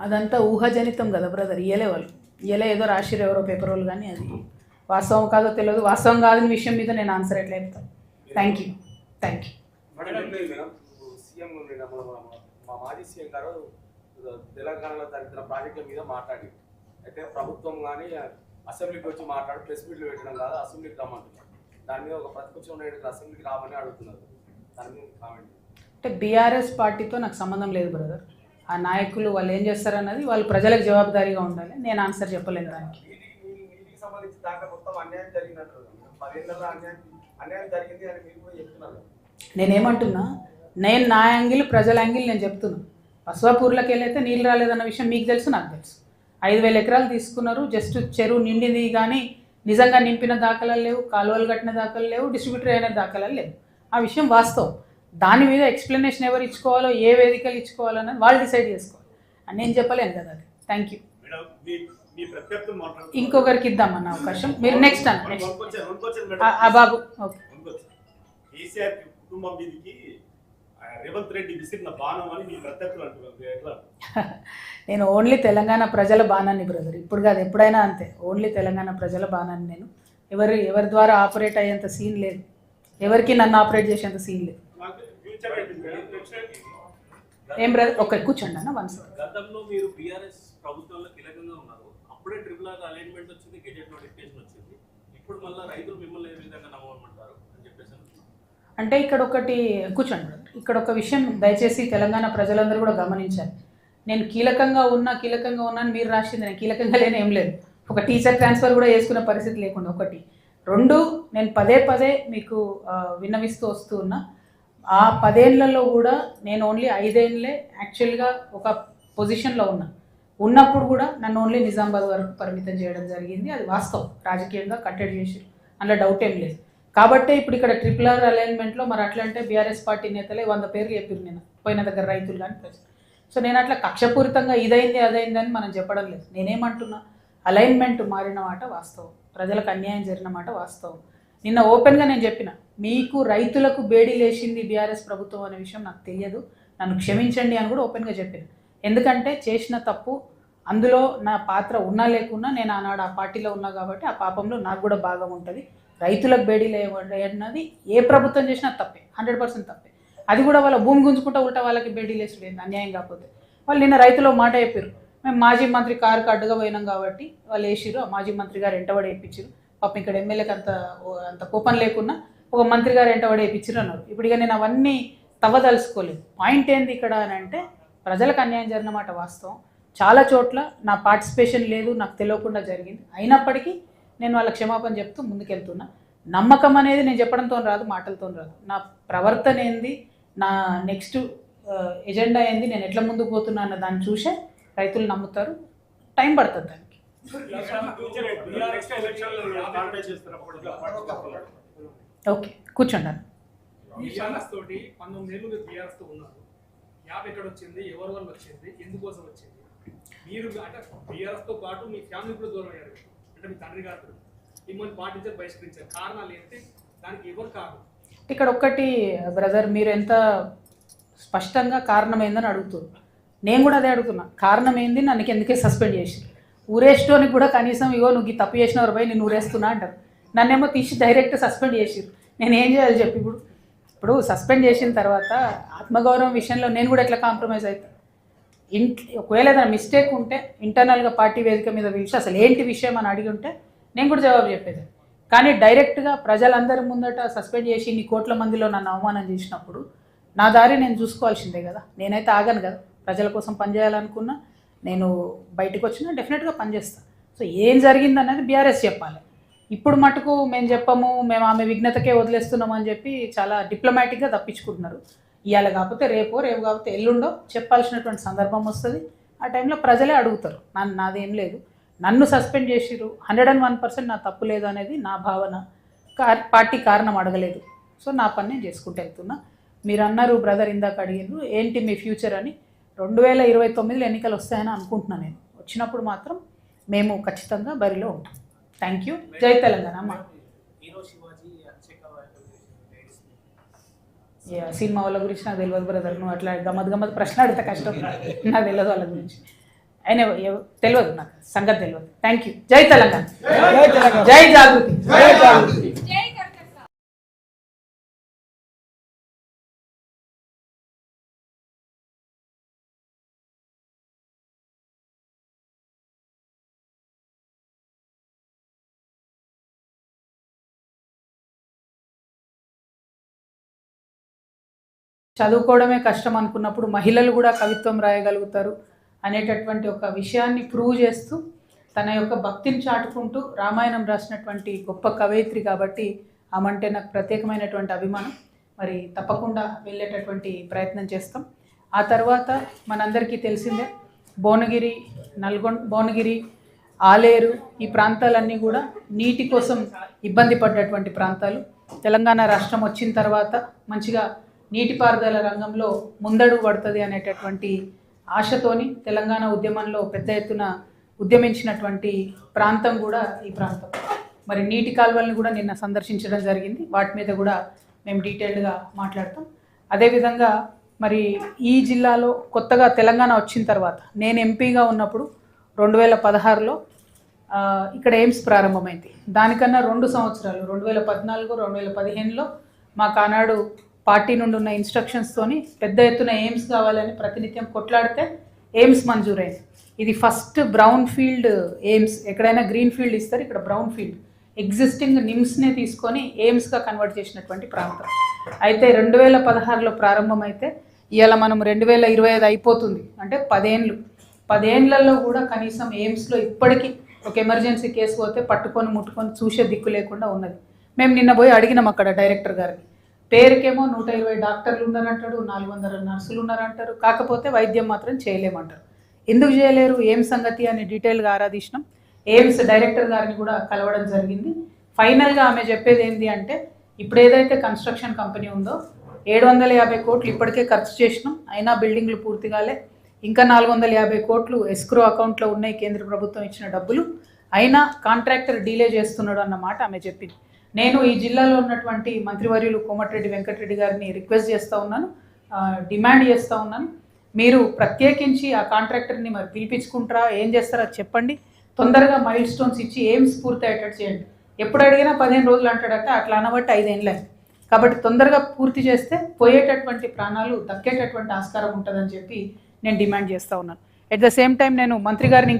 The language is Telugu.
అదంతా ఊహాజనితం కదా బ్రదర్. ఇయ్యలే వాళ్ళు, ఇయ్యలే ఏదో రాసిరు ఎవరో పేపర్ వాళ్ళు, కానీ అది వాస్తవం కాదో తెలియదు. వాస్తవం కాదని విషయం మీద నేను ఆన్సర్ ఎట్లా చెప్తాను. Thank you. మా మాజీ సీఎం గారు తెలంగాణలో తరలిన ప్రాజెక్టుల మీద మాట్లాడి, అయితే ప్రభుత్వం కానీ అసెంబ్లీకి వచ్చి మాట్లాడి ప్రెస్ మీట్లు పెట్టడం కాదు, అసెంబ్లీకి రమ్మంటున్నారు. దాని మీద ఒక ప్రతిపక్షం నాయకులు అసెంబ్లీకి రామని అడుగుతున్నారు. దాని మీద కామెంట్. అంటే బీఆర్ఎస్ పార్టీతో నాకు సంబంధం లేదు బ్రదర్. ఆ నాయకులు వాళ్ళు ఏం చేస్తారన్నది వాళ్ళు ప్రజలకు జవాబుదారీగా ఉండాలి. నేను ఆన్సర్ చెప్పలేను దానికి. వీటికి సంబంధించి దాకా మొత్తం అన్యాయం జరిగినట్టు 10 ఏళ్ళలో అన్యాయం జరిగింది అని మీరు కూడా చెప్తున్నారు. నేనేమంటున్నా, నేను నా యాంగిల్, ప్రజల యాంగిల్ నేను చెప్తున్నా. బసవాపూర్లోకి వెళ్ళైతే నీళ్ళు రాలేదన్న విషయం మీకు తెలుసు, నాకు తెలుసు. 5,000 ఎకరాలు తీసుకున్నారు. జస్ట్ చెరువు నిండింది కానీ నిజంగా నింపిన దాఖలాలు లేవు, కాలువలు కట్టిన దాఖలు లేవు, డిస్ట్రిబ్యూటర్ అయిన దాఖలాలు లేవు. ఆ విషయం వాస్తవం. దాని మీద ఎక్స్ప్లెనేషన్ ఎవరు ఇచ్చుకోవాలో, ఏ వేదికలు ఇచ్చుకోవాలో అన్నది వాళ్ళు డిసైడ్ చేసుకోవాలి. అని నేను చెప్పలేను కదా అది. Thank you. ఇంకొకరికి ఇద్దామన్న అవకాశం. మీరు నెక్స్ట్ అన్న. బాబు ఓకే. నేను ఓన్లీ తెలంగాణ ప్రజల బాణాన్ని బ్రదర్. ఇప్పుడు కాదు, ఎప్పుడైనా అంతే. ఓన్లీ తెలంగాణ ప్రజల బాణాన్ని నేను. ఎవరి ద్వారా ఆపరేట్ అయ్యేంత సీన్ లేదు. ఎవరికి నన్ను ఆపరేట్ చేసేంత సీన్ లేదు. ఏం బ్రదర్, ఒక కూర్చోండి అన్న. వన్స్ గతంలో మీరు బీఆర్ఎస్ ప్రభుత్వంలో కీలకంగా ఉన్నారు. అప్పుడే ట్రిపుల్ ఆర్ అలైన్మెంట్ వచ్చింది, గెజెట్ నోటిఫికేషన్ వచ్చింది. ఇప్పుడు మళ్ళీ రైతులు మిమ్మల్ని ఏ విధంగా నమ్మమంటారు అని చెప్పేసి అంటే ఇక్కడ ఒకటి కూర్చోండి బ్రదర్. ఇక్కడ ఒక విషయం దయచేసి తెలంగాణ ప్రజలందరూ కూడా గమనించాలి. నేను కీలకంగా ఉన్నాను మీరు రాసింది. నేను కీలకంగా లేని ఏం లేదు. ఒక టీచర్ ట్రాన్స్ఫర్ కూడా చేసుకునే పరిస్థితి లేకుండా. 1 2 నేను పదే మీకు విన్నవిస్తూ వస్తూ ఉన్నా. ఆ 10 ఏళ్లలో కూడా నేను ఓన్లీ 5 ఏళ్ళే యాక్చువల్గా ఒక పొజిషన్లో ఉన్నప్పుడు కూడా నన్ను ఓన్లీ నిజామాబాద్ వరకు పరిమితం చేయడం జరిగింది. అది వాస్తవం. రాజకీయంగా కట్టడి చేసి అందులో డౌట్ ఏం లేదు. కాబట్టే ఇప్పుడు ఇక్కడ ట్రిపుల్ ఆర్ అలైన్మెంట్లో మరి అట్లా అంటే బీఆర్ఎస్ పార్టీ నేతలే 100 పేర్లు చెప్పారు నేను పోయిన దగ్గర, రైతులు కానీ ప్రజలు. సో నేను అట్లా కక్షపూరితంగా ఇదైంది అదైందని మనం చెప్పడం లేదు. నేనేమంటున్నా, అలైన్మెంట్ మారిన మాట వాస్తవం, ప్రజలకు అన్యాయం జరిగిన మాట వాస్తవం. నిన్న ఓపెన్గా నేను చెప్పిన, మీకు రైతులకు బేడీ లేచింది బీఆర్ఎస్ ప్రభుత్వం అనే విషయం నాకు తెలియదు, నన్ను క్షమించండి అని కూడా ఓపెన్గా చెప్పిన. ఎందుకంటే చేసిన తప్పు, అందులో నా పాత్ర ఉన్నా లేకున్నా నేను ఆనాడు ఆ పార్టీలో ఉన్నా కాబట్టి ఆ పాపంలో నాకు కూడా భాగం ఉంటుంది. రైతులకు బేడీ లేవన్నది ఏ ప్రభుత్వం చేసినా తప్పే, 100% తప్పే. అది కూడా వాళ్ళ భూమి గుంజుకుంటా ఉల్టా వాళ్ళకి బేడీ లేసుడు అన్యాయం కాకపోతే. వాళ్ళు నిన్న రైతులో మాట చెప్పారు, మేము మాజీ మంత్రి కారుకు అడ్డుగా పోయినాం కాబట్టి వాళ్ళు వేసిరు, ఆ మాజీ మంత్రి గారు ఎంటబడి వేయించారు. పాపం ఇక్కడ ఎమ్మెల్యేకి అంత కోపం లేకున్నా ఒక మంత్రి గారు ఎంటబడి వేయించారు అన్నారు. ఇప్పుడు ఇక నేను అవన్నీ తవ్వదలుచుకోలేదు. పాయింట్ ఏంది ఇక్కడ అని అంటే, ప్రజలకు అన్యాయం జరిగిన మాట వాస్తవం. చాలా చోట్ల నా పార్టిసిపేషన్ లేదు, నాకు తెలియకుండా జరిగింది. అయినప్పటికీ నేను వాళ్ళ క్షమాపణ చెప్తూ ముందుకెళ్తున్నా. నమ్మకం అనేది నేను చెప్పడంతో రాదు, మాటలతో రాదు. నా ప్రవర్తన ఏంది, నా నెక్స్ట్ ఎజెండా ఏంది, నేను ఎట్లా ముందుకు పోతున్నా అన్న దాన్ని చూసే రైతులు నమ్ముతారు. టైం పడుతుంది దానికి. ఓకే కూర్చోండి. తోటి 19 ఏళ్ళు బీఆర్ఎస్తో ఉన్నారు. యాప్ ఎక్కడ వచ్చింది, ఎవరి వల్ల వచ్చింది, ఎందుకోసం వచ్చింది? మీరు అంటే బీఆర్ఎస్తో పాటు మీ ఫ్యామిలీ కూడా దూరం అయ్యారు. అంటే మీ తండ్రి గారు మిమ్మల్ని పాటించారు, బహిష్కరించారు. కారణాలు ఏంటి, దానికి ఎవరు కారణం? ఇక్కడ ఒక్కటి బ్రదర్, మీరు ఎంత స్పష్టంగా కారణం ఏందని అడుగుతున్నారు. నేను కూడా అదే అడుగుతున్నా, కారణం ఏంది, నన్ను ఎందుకే సస్పెండ్ చేసి ఊరేస్టోనికి కూడా కనీసం ఇగో నువ్వు తప్పు చేసినవారు పోయి నేను ఊరేస్తున్నా అంటారు. నన్నేమో తీసి డైరెక్ట్ సస్పెండ్ చేసిరు. నేను ఏం చేయాలి చెప్పి? ఇప్పుడు సస్పెండ్ చేసిన తర్వాత ఆత్మగౌరవం విషయంలో నేను కూడా ఎట్లా కాంప్రమైజ్ అవుతాను? ఒకవేళ ఏదైనా మిస్టేక్ ఉంటే ఇంటర్నల్గా పార్టీ వేదిక మీద పిలిచి అసలు ఏంటి విషయం అని అడిగి ఉంటే నేను కూడా జవాబు చెప్పేది. కానీ డైరెక్ట్గా ప్రజలందరి ముందట సస్పెండ్ చేసి ఇన్ని కోట్ల మందిలో నన్ను అవమానం చేసినప్పుడు నా దారి నేను చూసుకోవాల్సిందే కదా. నేనైతే ఆగను కదా. ప్రజల కోసం పనిచేయాలనుకున్నా, నేను బయటకు వచ్చినా డెఫినెట్గా పనిచేస్తాను. సో ఏం జరిగిందనేది బీఆర్ఎస్ చెప్పాలి. ఇప్పుడు మటుకు మేము చెప్పము, మేము ఆమె విఘ్నతకే వదిలేస్తున్నాం అని చెప్పి చాలా డిప్లొమాటిక్గా తప్పించుకుంటున్నారు. ఇవాళ కాకపోతే రేపు కాకపోతే ఎల్లుండో చెప్పాల్సినటువంటి సందర్భం వస్తుంది. ఆ టైంలో ప్రజలే అడుగుతారు. నాదేం లేదు, నన్ను సస్పెండ్ చేసిరు, 101% నా తప్పు లేదు అనేది నా భావన. పార్టీ కారణం అడగలేదు. సో నా పని నేను చేసుకుంటూ వెళ్తున్నా. మీరు అన్నారు బ్రదర్, ఇందాక అడిగినారు ఏంటి మీ ఫ్యూచర్ అని. 2029లో ఎన్నికలు వస్తాయని అనుకుంటున్నాను నేను. వచ్చినప్పుడు మాత్రం మేము ఖచ్చితంగా బరిలో ఉంటాం. Thank you. జై తెలంగాణ అమ్మ. సినిమా వాళ్ళ గురించి నాకు తెలియదు బ్రదర్, నువ్వు అట్లా గమ్మత్ ప్రశ్న అడిగితే కష్టం, నాకు తెలియదు వాళ్ళ గురించి. అయినా తెలియదు, నాకు సంగతి తెలియదు. Thank you. జై తెలంగాణ, జై జాగృతి. చదువుకోవడమే కష్టం అనుకున్నప్పుడు మహిళలు కూడా కవిత్వం రాయగలుగుతారు అనేటటువంటి ఒక విషయాన్ని ప్రూవ్ చేస్తూ తన యొక్క భక్తిని చాటుకుంటూ రామాయణం రాసినటువంటి గొప్ప కవయిత్రి కాబట్టి ఆమంటే నాకు ప్రత్యేకమైనటువంటి అభిమానం. మరి తప్పకుండా వెళ్ళేటటువంటి ప్రయత్నం చేస్తాం. ఆ తర్వాత మనందరికీ తెలిసిందే భువనగిరి, భువనగిరి, ఆలేరు ఈ ప్రాంతాలన్నీ కూడా నీటి కోసం ఇబ్బంది పడ్డటువంటి ప్రాంతాలు. తెలంగాణ రాష్ట్రం వచ్చిన తర్వాత మంచిగా నీటిపారుదల రంగంలో ముందడుగు పడుతుంది అనేటటువంటి ఆశతోని తెలంగాణ ఉద్యమంలో పెద్ద ఎత్తున ఉద్యమించినటువంటి ప్రాంతం కూడా ఈ ప్రాంతం. మరి నీటి కాలువలను కూడా నిన్న సందర్శించడం జరిగింది. వాటి మీద కూడా మేము డీటెయిల్డ్గా మాట్లాడతాం. అదేవిధంగా మరి ఈ జిల్లాలో కొత్తగా తెలంగాణ వచ్చిన తర్వాత నేను ఎంపీగా ఉన్నప్పుడు 2016లో ఇక్కడ ఎయిమ్స్ ప్రారంభమైంది. దానికన్నా 2 సంవత్సరాలు 2014, 2015లో మాకు ఆనాడు పార్టీ నుండి ఉన్న ఇన్స్ట్రక్షన్స్తోని పెద్ద ఎత్తున ఎయిమ్స్ కావాలని ప్రతినిత్యం కొట్లాడితే ఎయిమ్స్ మంజూరైంది. ఇది ఫస్ట్ బ్రౌన్ ఫీల్డ్ ఎయిమ్స్. ఎక్కడైనా గ్రీన్ ఫీల్డ్ ఇస్తారు, ఇక్కడ బ్రౌన్ ఫీల్డ్ ఎగ్జిస్టింగ్ నిమ్స్నే తీసుకొని ఎయిమ్స్గా కన్వర్ట్ చేసినటువంటి ప్రాంతం. అయితే 2016లో ప్రారంభమైతే ఇవాళ మనం 2025 అయిపోతుంది, అంటే 10 ఏళ్ళల్లో కూడా కనీసం ఎయిమ్స్లో ఇప్పటికీ ఒక ఎమర్జెన్సీ కేసు పోతే పట్టుకొని ముట్టుకొని చూసే దిక్కు లేకుండా ఉన్నది. మేము నిన్న పోయి అడిగినాం అక్కడ డైరెక్టర్ గారిని. పేరుకేమో 120 డాక్టర్లు ఉన్నారంటాడు, 400 నర్సులు ఉన్నారంటారు, కాకపోతే వైద్యం మాత్రం చేయలేమంటారు. ఎందుకు చేయలేరు, ఏం సంగతి అని డీటెయిల్గా ఆరాధించినాం. ఎయిమ్స్ డైరెక్టర్ గారిని కూడా కలవడం జరిగింది. ఫైనల్గా ఆమె చెప్పేది ఏంటి అంటే, ఇప్పుడు ఏదైతే కన్స్ట్రక్షన్ కంపెనీ ఉందో 750 కోట్లు ఇప్పటికే ఖర్చు చేసినాం, అయినా బిల్డింగ్లు పూర్తి కాలే. ఇంకా 450 కోట్లు ఎస్క్రో అకౌంట్లో ఉన్నాయి, కేంద్ర ప్రభుత్వం ఇచ్చిన డబ్బులు, అయినా కాంట్రాక్టర్ డీలే చేస్తున్నాడు అన్నమాట ఆమె చెప్పింది. నేను ఈ జిల్లాలో ఉన్నటువంటి మంత్రివర్యులు కోమటిరెడ్డి వెంకటరెడ్డి గారిని రిక్వెస్ట్ చేస్తూ ఉన్నాను, డిమాండ్ చేస్తూ ఉన్నాను, మీరు ప్రత్యేకించి ఆ కాంట్రాక్టర్ని మరి పిలిపించుకుంటారా, ఏం చేస్తారో చెప్పండి. తొందరగా మైల్ స్టోన్స్ ఇచ్చి ఎయిమ్స్ పూర్తి అయ్యేటట్టు చేయండి. ఎప్పుడు అడిగినా 15 రోజులు అంటాడంటే అట్లా అనబట్టి 5 ఏళ్ళు అయింది. కాబట్టి తొందరగా పూర్తి చేస్తే పోయేటటువంటి ప్రాణాలు దక్కేటటువంటి ఆస్కారం ఉంటుందని చెప్పి నేను డిమాండ్ చేస్తూ ఉన్నాను. ఎట్ ద సేమ్ టైం నేను మంత్రి గారిని